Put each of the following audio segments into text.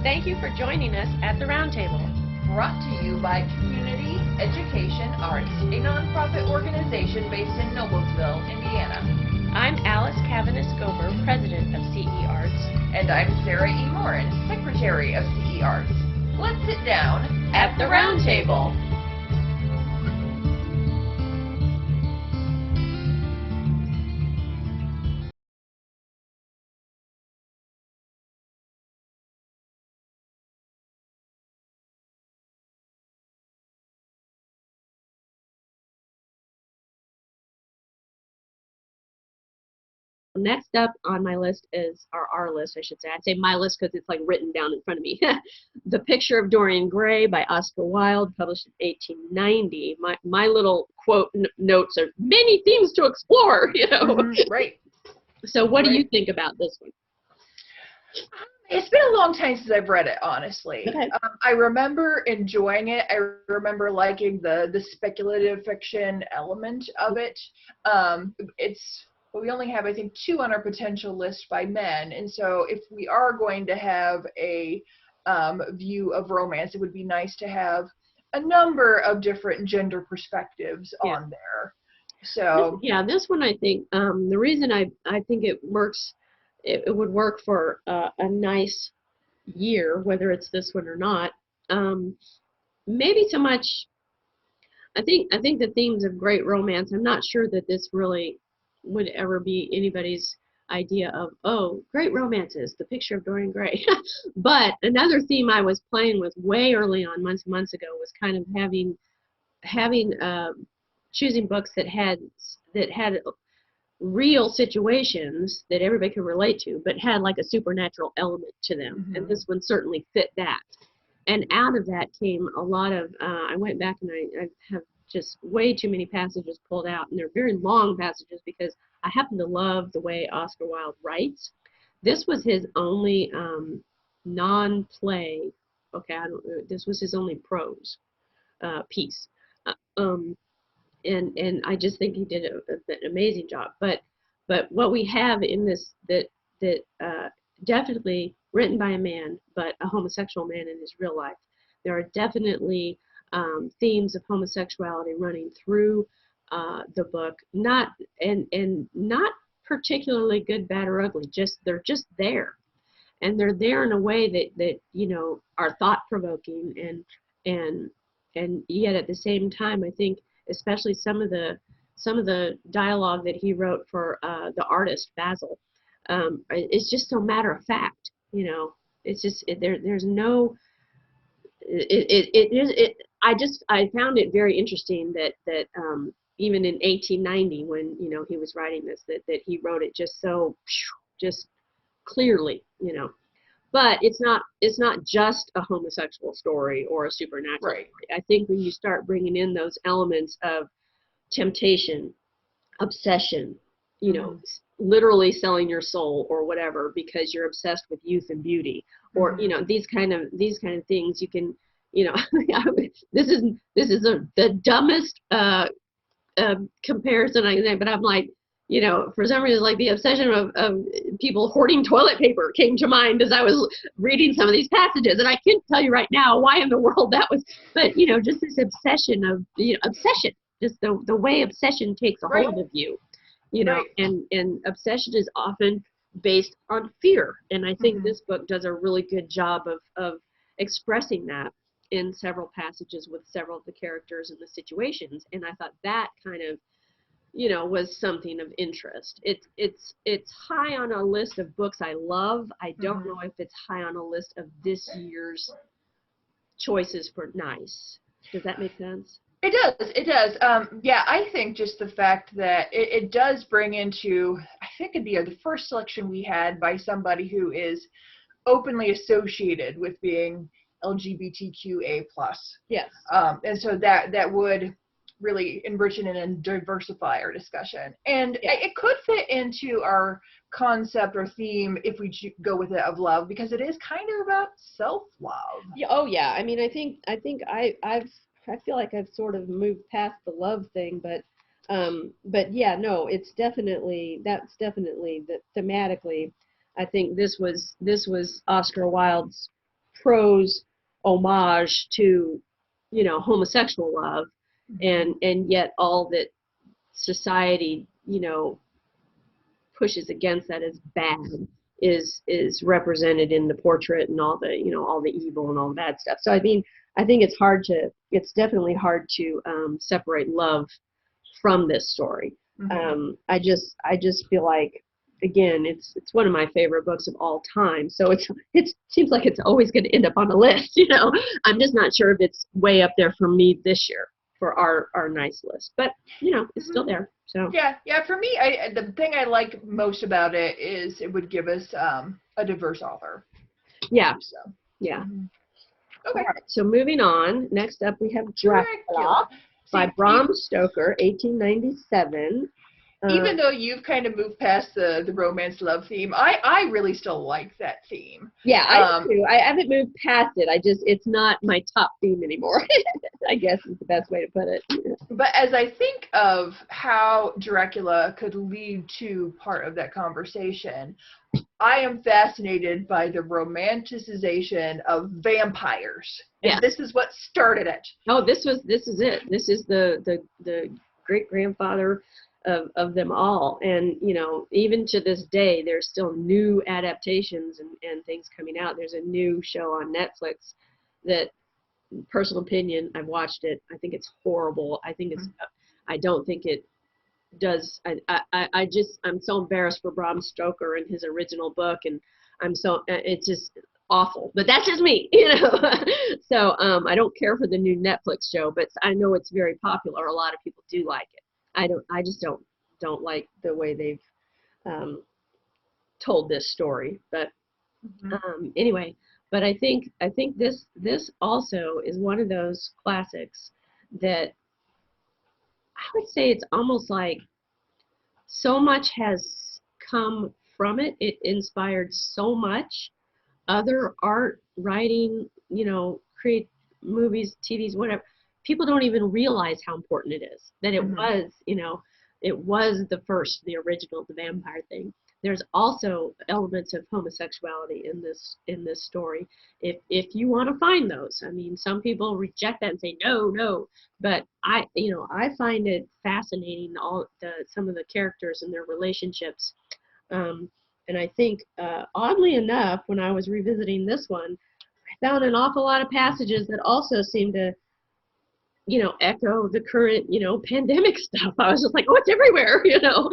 Thank you for joining us at the Roundtable. Brought to you by Community Education Arts, a nonprofit organization based in Noblesville, Indiana. I'm Alice Cavanis-Gober, President of CE Arts. And I'm Sarah E. Morin, Secretary of CE Arts. Let's sit down at the Roundtable. Next up on my list is, or our list, I should say. I'd say my list because it's like written down in front of me. The Picture of Dorian Gray by Oscar Wilde, published in 1890. My little quote notes are many themes to explore, you know. Right. So what do you think about this one? It's been a long time since I've read it, honestly. Okay. I remember enjoying it. I remember liking the speculative fiction element of it. We only have, I think, 2 on our potential list by men, and so if we are going to have a view of romance, it would be nice to have a number of different gender perspectives on there. So yeah, this one I think the reason I think it works, it would work for a nice year, whether it's this one or not. Maybe so much. I think the themes of great romance. I'm not sure that this really would ever be anybody's idea of, oh, great romances, the Picture of Dorian Gray. But another theme I was playing with way early on, months ago, was kind of having choosing books that had real situations that everybody could relate to, but had like a supernatural element to them. And this one certainly fit that. And out of that came a lot of, I went back and I have just way too many passages pulled out, and they're very long passages because I happen to love the way Oscar Wilde writes. This was his only non-play, this was his only prose piece. And I just think he did an amazing job. But what we have in this that definitely written by a man, but a homosexual man in his real life. There are definitely themes of homosexuality running through the book, not particularly good, bad, or ugly. They're just there, and they're there in a way that you know are thought provoking and yet at the same time, I think especially some of the dialogue that he wrote for the artist Basil, it's just so matter of fact. You know, it's just there's no. I found it very interesting that even in 1890, when you know he was writing this, that he wrote it just so just clearly, you know. But it's not just a homosexual story or a supernatural story. I think when you start bringing in those elements of temptation, obsession, you know, literally selling your soul or whatever because you're obsessed with youth and beauty, or you know, these kind of things, you can, you know, this is the dumbest comparison I can say, but I'm like, you know, for some reason, like the obsession of people hoarding toilet paper came to mind as I was reading some of these passages, and I can't tell you right now why in the world that was, but you know, just this obsession of, you know, obsession, just the way obsession takes a hold of you, you know, and obsession is often based on fear, and I think this book does a really good job of expressing that in several passages with several of the characters and the situations, and I thought that kind of, you know, was something of interest. It's high on a list of books I love. I don't know if it's high on a list of this year's choices for nice. Does that make sense? It does. Yeah, I think just the fact that it does bring into, I think it'd be the first selection we had by somebody who is openly associated with being LGBTQA+. Yes. And so that would really enrich and diversify our discussion. And it could fit into our concept or theme if we go with it of love, because it is kind of about self-love. Yeah, oh yeah. I mean, I think I feel like I've sort of moved past the love thing, but yeah, no, that's definitely thematically, I think this was Oscar Wilde's prose homage to, you know, homosexual love, and yet all that society, you know, pushes against that as bad is represented in the portrait and all the, you know, all the evil and all that stuff. So I mean, I think it's definitely hard to separate love from this story. I just feel like, again, it's one of my favorite books of all time. So it seems like it's always going to end up on the list. You know, I'm just not sure if it's way up there for me this year for our nice list. But you know, it's still there. So yeah. For me, the thing I like most about it is it would give us a diverse author. Yeah. So yeah. Okay. All right, so moving on. Next up, we have Dracula by Bram Stoker, 1897. Even though you've kind of moved past the romance love theme, I really still like that theme. Yeah, I do too. I haven't moved past it. It's not my top theme anymore, I guess is the best way to put it. But as I think of how Dracula could lead to part of that conversation, I am fascinated by the romanticization of vampires. And Yeah. this is what started it. Oh, this is it. This is the great grandfather of them all. And you know, even to this day, there's still new adaptations and things coming out. There's a new show on Netflix that, personal opinion, I've watched it. I think it's horrible. I think I don't think it does. I'm so embarrassed for Bram Stoker and his original book, and it's just awful. But that's just me, you know. So I don't care for the new Netflix show, but I know it's very popular. A lot of people do like it. I just don't like the way they've told this story. But anyway, but I think this also is one of those classics that I would say it's almost like so much has come from it. It inspired so much other art, writing, you know, create movies, TVs, whatever. People don't even realize how important it is. That it was, you know, it was the original, the vampire thing. There's also elements of homosexuality in this story. If you want to find those, I mean, some people reject that and say no, but I find it fascinating, some of the characters and their relationships. And I think, oddly enough, when I was revisiting this one, I found an awful lot of passages that also seem to, you know, echo the current, you know, pandemic stuff. I was just like, oh, it's everywhere, you know.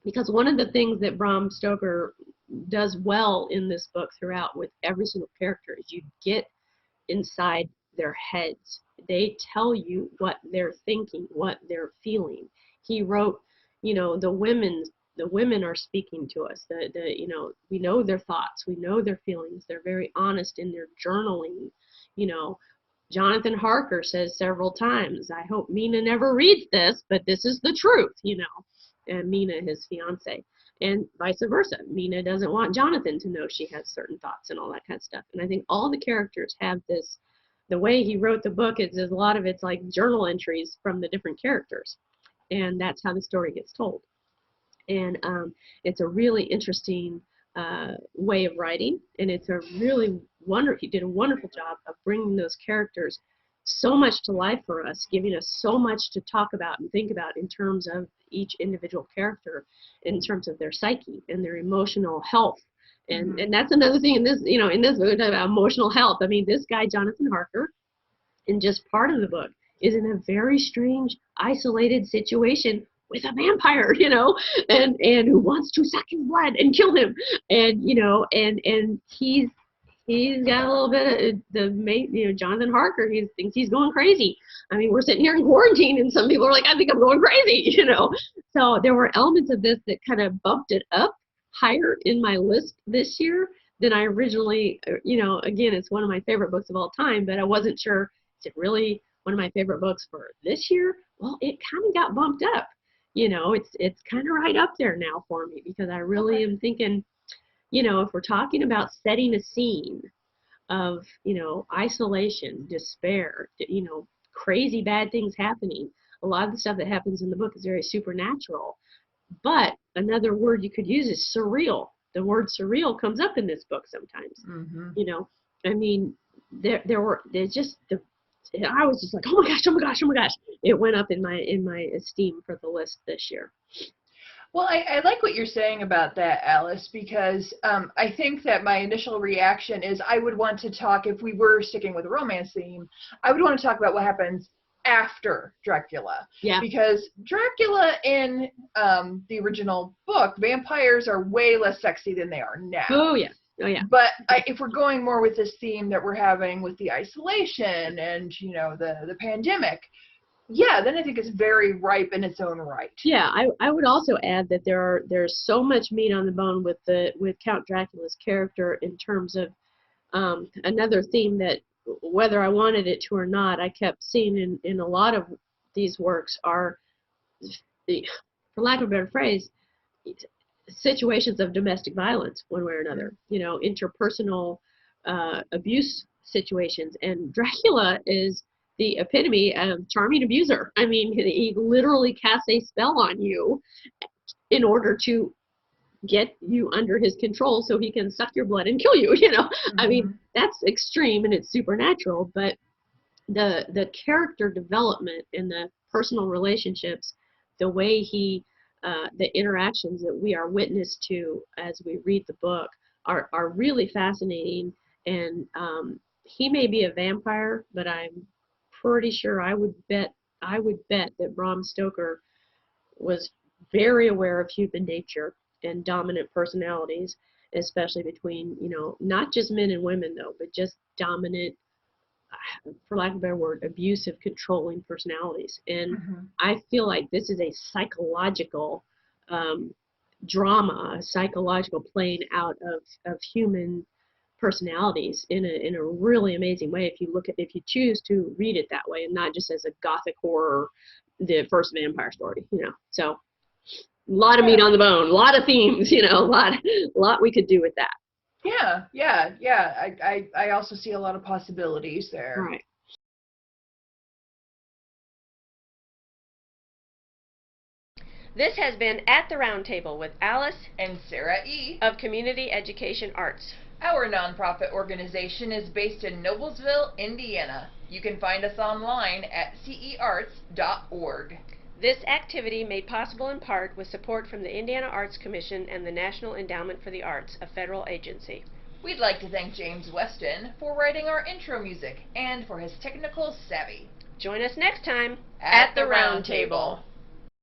Because one of the things that Bram Stoker does well in this book throughout with every single character is you get inside their heads. They tell you what they're thinking, what they're feeling. He wrote, you know, the women are speaking to us. You know, we know their thoughts, we know their feelings. They're very honest in their journaling. You know, Jonathan Harker says several times, I hope Mina never reads this, but this is the truth, you know. And Mina, his fiance, and vice versa. Mina doesn't want Jonathan to know she has certain thoughts and all that kind of stuff. And I think all the characters have this. The way he wrote the book is a lot of it's like journal entries from the different characters, and that's how the story gets told. And it's a really interesting way of writing, and it's a really wonderful. He did a wonderful job of bringing those characters so much to life for us, giving us so much to talk about and think about in terms of each individual character, in terms of their psyche and their emotional health. And that's another thing in this, you know, in this book, about emotional health. I mean, this guy, Jonathan Harker, in just part of the book, is in a very strange, isolated situation with a vampire, you know, and who wants to suck his blood and kill him. And, you know, and he's got a little bit of Jonathan Harker, he thinks he's going crazy. I mean, we're sitting here in quarantine and some people are like, I think I'm going crazy, you know. So there were elements of this that kind of bumped it up higher in my list this year than I originally, you know. Again, it's one of my favorite books of all time, but I wasn't sure, is it really one of my favorite books for this year? Well, it kind of got bumped up. You know, it's kind of right up there now for me, because I really am thinking, you know, if we're talking about setting a scene of, you know, isolation, despair, you know, crazy bad things happening, a lot of the stuff that happens in the book is very supernatural. But another word you could use is surreal. the word surreal comes up in this book sometimes. Mm-hmm. You know, I mean, there's just I was just like, oh my gosh, oh my gosh, oh my gosh. It went up in my esteem for the list this year. Well, I like what you're saying about that, Alice, because I think that my initial reaction is I would want to talk, if we were sticking with a romance theme, I would want to talk about what happens after Dracula. Yeah. Because Dracula in the original book, vampires are way less sexy than they are now. Oh, yeah. Oh, yeah. But if we're going more with this theme that we're having with the isolation and, you know, the pandemic, yeah, then I think it's very ripe in its own right. Yeah, I would also add that there's so much meat on the bone with Count Dracula's character in terms of another theme that, whether I wanted it to or not, I kept seeing in a lot of these works are, for lack of a better phrase, situations of domestic violence, one way or another. You know, interpersonal abuse situations, and Dracula is the epitome of charming abuser. I mean, he literally casts a spell on you in order to get you under his control so he can suck your blood and kill you, you know. Mm-hmm. I mean, that's extreme and it's supernatural, but the character development and the personal relationships, the way the interactions that we are witness to as we read the book are really fascinating. And he may be a vampire, but I'm pretty sure I would bet that Bram Stoker was very aware of human nature and dominant personalities, especially between, you know, not just men and women though, but just dominant, for lack of a better word, abusive, controlling personalities. And I feel like this is a psychological drama, a psychological playing out of human personalities in a really amazing way if you choose to read it that way and not just as a gothic horror, the first vampire story, you know. So a lot of meat on the bone, a lot of themes, you know, a lot we could do with that. Yeah. I also see a lot of possibilities there. Right. This has been At the Round Table with Alice and Sarah E. of Community Education Arts. Our nonprofit organization is based in Noblesville, Indiana. You can find us online at cearts.org. This activity made possible in part with support from the Indiana Arts Commission and the National Endowment for the Arts, a federal agency. We'd like to thank James Weston for writing our intro music and for his technical savvy. Join us next time at the Round Table.